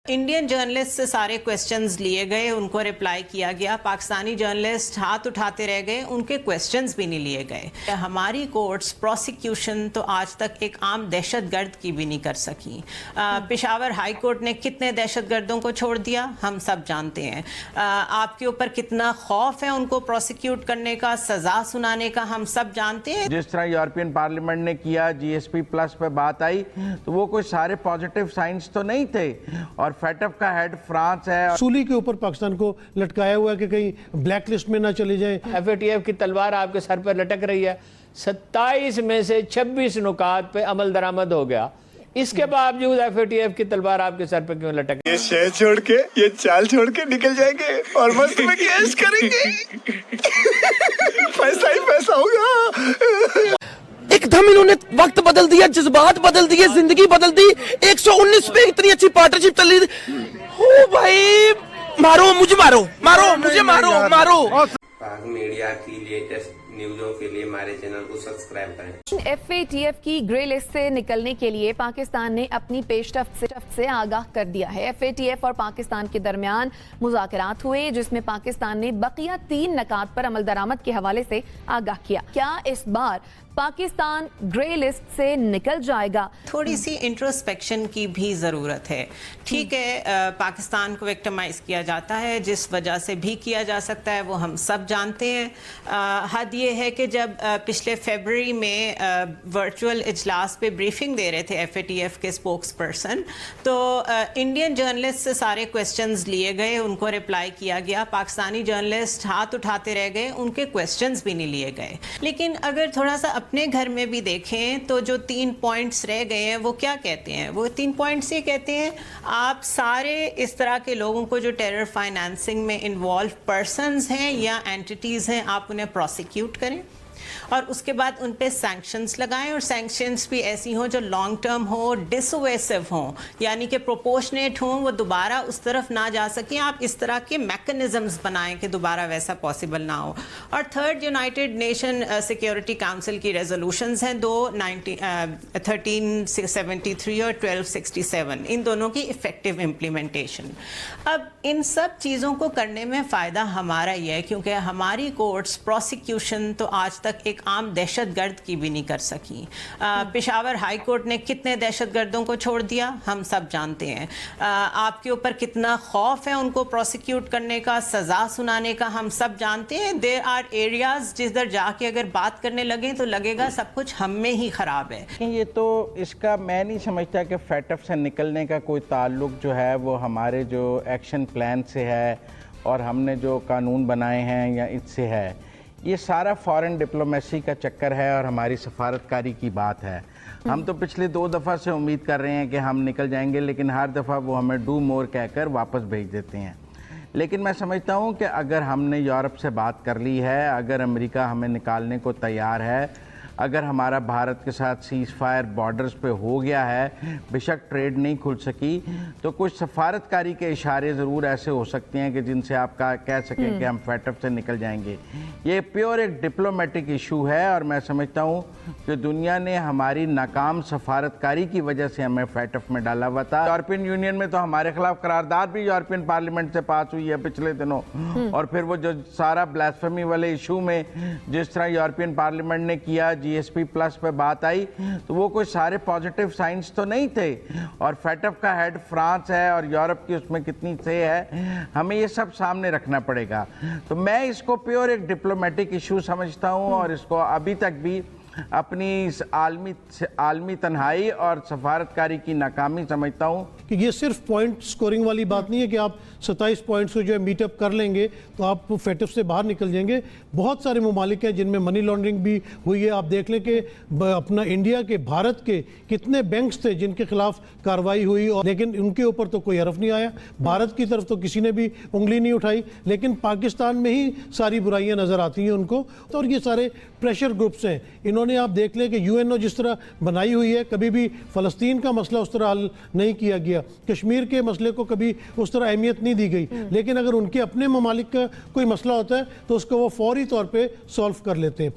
Indian journalist से सारे questions लिए गए, उनको रिप्लाई किया गया। पाकिस्तानी जर्नलिस्ट हाथ उठाते रह गए, उनके क्वेश्चंस भी नहीं लिए गए। हमारी कोर्ट्स प्रोसिक्यूशन तो आज तक एक आम दहशतगर्द की भी नहीं कर सकी। पेशावर हाई कोर्ट ने कितने दहशतगर्दों को छोड़ दिया हम सब जानते हैं। आपके ऊपर कितना खौफ है उनको प्रोसिक्यूट करने का, सजा सुनाने का, हम सब जानते हैं। जिस तरह यूरोपियन पार्लियामेंट ने किया, जीएसपी प्लस पे बात आई, तो वो कोई सारे पॉजिटिव साइंस तो नहीं थे। और फेटफ का हेड फ्रांस है। सूली के ऊपर पाकिस्तान को लटकाया हुआ है कि कहीं ब्लैक लिस्ट में ना चली जाए। FATF की तलवार आपके सर पर लटक रही है। 27 में से 26 नुकात पे अमल दरामद हो गया। इसके बावजूद FATF की तलवार आपके सर पे क्यों लटक? ये शहर छोड़ के, ये चाल छोड़ के निकल जाएंगे और मस्त में कैश करेंगे। पैसा ही पैसा होगा। एकदम इन्होंने वक्त बदल दिया, जज्बात बदल दिए, जिंदगी बदल दी। 119 पे इतनी अच्छी पार्टनरशिप चल रही थी। ओ भाई, मारो मुझे, मारो मारो मुझे, मारो मारो। पाक मीडिया की लेटेस्ट न्यूज़ों के लिए हमारे चैनल को सब्सक्राइब करें। FATF की ग्रे लिस्ट से निकलने के लिए पाकिस्तान ने अपनी पेशरफ्त से आगाह कर दिया है। FATF और पाकिस्तान के दरमियान मुज़ाकरात हुए, जिसमें पाकिस्तान ने बकिया 3 नकात पर अमल दरामद के हवाले से आगाह किया। क्या इस बार पाकिस्तान ग्रे लिस्ट से निकल जाएगा? थोड़ी सी इंट्रोस्पेक्शन की भी ज़रूरत है। ठीक है, पाकिस्तान को विक्टिमाइज किया जाता है, जिस वजह से भी किया जा सकता है वो हम सब जानते हैं। हद ये है कि जब पिछले फरवरी में वर्चुअल इजलास पे ब्रीफिंग दे रहे थे FATF के स्पोक्स पर्सन, तो इंडियन जर्नलिस्ट से सारे क्वेश्चंस लिए गए, उनको रिप्लाई किया गया। पाकिस्तानी जर्नलिस्ट हाथ उठाते रह गए, उनके क्वेश्चंस भी नहीं लिए गए। लेकिन अगर थोड़ा सा अपने घर में भी देखें तो जो 3 पॉइंट्स रह गए हैं वो क्या कहते हैं? वो 3 पॉइंट्स ये कहते हैं, आप सारे इस तरह के लोगों को जो टेरर फाइनेंसिंग में इन्वॉल्व पर्सन्स हैं या एंटिटीज़ हैं, आप उन्हें प्रोसिक्यूट करें और उसके बाद उन पे सैंक्शंस लगाएं, और सैंक्शंस भी ऐसी हों जो लॉन्ग टर्म हो, डिसोवेसिव हों, यानी कि प्रोपोर्शनेट हों, वो दोबारा उस तरफ ना जा सकें। आप इस तरह के मैकेनिज्म्स बनाएं कि दोबारा वैसा पॉसिबल ना हो। और third, United nation security council की रेजोल्यूशंस हैं 1373 और 1267, इन दोनों की इफेक्टिव इम्प्लीमेंटेशन। अब इन सब चीज़ों को करने में फ़ायदा हमारा ही है, क्योंकि हमारी कोर्ट्स प्रोसिक्यूशन तो आज तक एक आम दहशतगर्द की भी नहीं कर सकी। पेशावर हाई कोर्ट ने कितने दहशतगर्दों को छोड़ दिया हम सब जानते हैं। आपके ऊपर कितना खौफ है उनको प्रोसिक्यूट करने का, सजा सुनाने का, हम सब जानते हैं। देयर आर एरियाज जिधर जाके अगर बात करने लगे तो लगेगा सब कुछ हम में ही खराब है। ये तो इसका मैं नहीं समझता कि फेटफ से निकलने का कोई ताल्लुक जो है वो हमारे जो एक्शन प्लान से है और हमने जो कानून बनाए हैं या इससे है। ये सारा फॉरेन डिप्लोमेसी का चक्कर है और हमारी सफारतकारी की बात है। हम तो पिछले 2 दफ़ा से उम्मीद कर रहे हैं कि हम निकल जाएंगे, लेकिन हर दफ़ा वो हमें डू मोर कहकर वापस भेज देते हैं। लेकिन मैं समझता हूँ कि अगर हमने यूरोप से बात कर ली है, अगर अमेरिका हमें निकालने को तैयार है, अगर हमारा भारत के साथ सीज़ फायर बॉर्डर्स पे हो गया है, बेशक ट्रेड नहीं खुल सकी, तो कुछ सफारतकारी के इशारे ज़रूर ऐसे हो सकते हैं कि जिनसे आप कह सकें कि हम फेटफ से निकल जाएंगे। ये प्योर एक डिप्लोमेटिक इशू है और मैं समझता हूँ कि दुनिया ने हमारी नाकाम सफारतकारी की वजह से हमें फेटफ में डाला हुआ था। यूरोपियन यूनियन में तो हमारे खिलाफ करारदाद भी यूरोपियन पार्लियामेंट से पास हुई है पिछले दिनों। और फिर वो जो सारा ब्लास्फेमी वाले इशू में जिस तरह यूरोपियन पार्लियामेंट ने किया, GSP प्लस पे बात आई, तो वो कोई सारे पॉजिटिव साइंस तो नहीं थे। और फेटफ का हेड फ्रांस है और यूरोप की उसमें कितनी से है, हमें ये सब सामने रखना पड़ेगा। तो मैं इसको प्योर एक डिप्लोमेटिक इशू समझता हूँ और इसको अभी तक भी अपनी आलमी तन्हाई और सफारतकारी की नाकामी समझता हूँ। कि ये सिर्फ पॉइंट स्कोरिंग वाली बात नहीं है कि आप 27 पॉइंट्स को जो है मीटअप कर लेंगे तो आप फेटफ से बाहर निकल जाएंगे। बहुत सारे ममालिक हैं जिनमें मनी लॉन्ड्रिंग भी हुई है। आप देख लें कि अपना इंडिया के, भारत के कितने बैंक्स थे जिनके खिलाफ कार्रवाई हुई, और लेकिन उनके ऊपर तो कोई हरफ नहीं आया। भारत की तरफ तो किसी ने भी उंगली नहीं उठाई, लेकिन पाकिस्तान में ही सारी बुराइयाँ नज़र आती हैं उनको। तो और ये सारे प्रेशर ग्रुप्स हैं, इन्होंने उन्होंने आप देख लें कि यूएनओ जिस तरह बनाई हुई है, कभी भी फ़लस्तीन का मसला उस तरह हल नहीं किया गया, कश्मीर के मसले को कभी उस तरह अहमियत नहीं दी गई, लेकिन अगर उनके अपने ममालिक का कोई मसला होता है तो उसको वो फौरी तौर पे सॉल्व कर लेते हैं।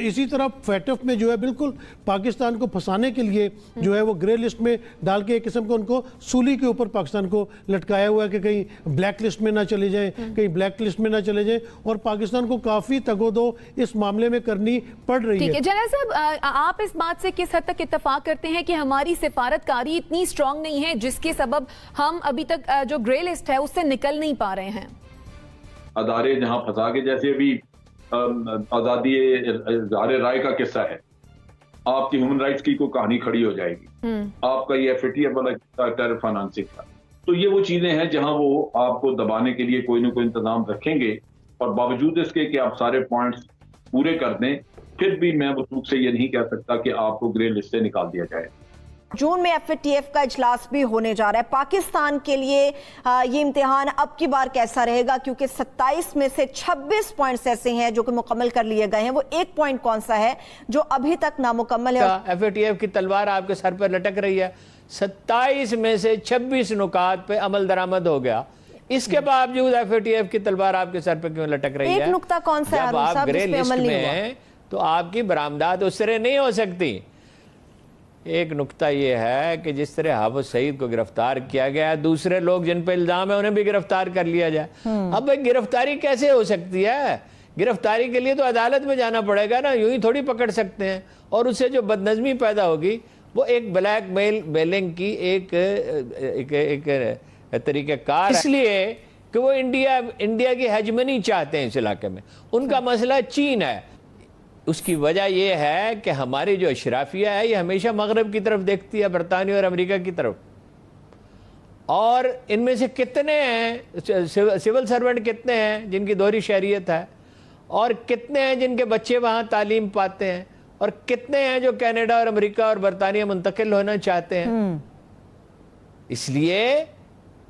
इसी तरह फैटफ में जो है बिल्कुल पाकिस्तान को फंसाने के लिए जो है वो ग्रे लिस्ट में डाल के एक किस्म का उनको सूली के ऊपर पाकिस्तान को लटकाया हुआ है कि कहीं ब्लैक लिस्ट में ना चले जाएं, कहीं ब्लैक लिस्ट में ना चले जाएं, और पाकिस्तान को काफ़ी तगोदो इस मामले में करनी पड़ रही है। ठीक है जनरल साहब, आप इस बात से किस हद तक इत्तेफाक करते हैं कि हमारी सिफारतकारी इतनी स्ट्रांग नहीं है जिसके सबब हम अभी तक जो ग्रे लिस्ट है उससे निकल नहीं पा रहे हैं? अदारे जहां फंसा के, जैसे अभी आजादी इज़हार राय का किस्सा है, आपकी ह्यूमन राइट्स की कोई कहानी खड़ी हो जाएगी, आपका ये FATF वाला टेरर फाइनेंसिंग का, तो ये वो चीजें हैं जहां वो आपको दबाने के लिए कोई ना कोई इंतजाम रखेंगे, और बावजूद इसके कि आप सारे पॉइंट्स पूरे कर दें, फिर भी मैं वसूख से ये नहीं कह सकता कि आपको ग्रे लिस्ट से निकाल दिया जाए। जून में FATF का इजलास भी होने जा रहा है। पाकिस्तान के लिए ये इम्तिहान अब की बार कैसा रहेगा, क्योंकि 27 में से 26 पॉइंट्स ऐसे हैं जो कि मुकम्मल कर लिए गए हैं, वो एक पॉइंट कौन सा है जो अभी तक नामुकम्मल है? FATF की तलवार आपके सर पर लटक रही है, 27 में से 26 नुकात पे अमल दरामद हो गया, इसके बावजूद FATF की तलवार आपके सर पे क्यों लटक रही है? एक नुक्ता कौन सा है? जब आप ग्रे लिस्ट में हैं तो आपकी बरामदात उस तरह नहीं हो सकती। एक नुक्ता ये है कि जिस तरह हाफिज सईद को गिरफ्तार किया गया है, दूसरे लोग जिन पे इल्जाम है उन्हें भी गिरफ्तार कर लिया जाए। अब भाई गिरफ्तारी कैसे हो सकती है? गिरफ्तारी के लिए तो अदालत में जाना पड़ेगा ना, यूं ही थोड़ी पकड़ सकते हैं। और उससे जो बदनज़मी पैदा होगी वो एक ब्लैक मेलिंग की एक तरीक़ेकार, इसलिए कि वो इंडिया की हेजमनी चाहते हैं इस इलाके में। उनका मसला चीन है। उसकी वजह यह है कि हमारी जो अशराफिया है ये हमेशा मगरब की तरफ देखती है, बरतानिया और अमेरिका की तरफ। और इनमें से कितने हैं सिविल सर्वेंट, कितने हैं जिनकी दोहरी शहरियत है, और कितने हैं जिनके बच्चे वहाँ तालीम पाते हैं, और कितने हैं जो कनाडा और अमेरिका और बरतानिया मुंतकिल होना चाहते हैं। इसलिए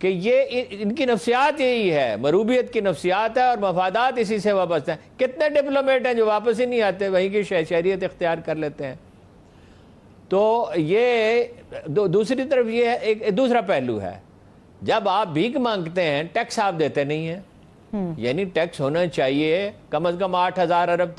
कि ये इनकी नफ्सियात यही है, मरूबियत की नफ्सियात है, और मफादात इसी से वाबस्ता हैं। कितने डिप्लोमेट हैं जो वापस ही नहीं आते, वहीं की शहरियत इख्तियार कर लेते हैं। तो ये दूसरी तरफ ये है, एक दूसरा पहलू है, जब आप भीख मांगते हैं टैक्स आप देते नहीं हैं, यानी टैक्स होना चाहिए कम से कम 8,000 अरब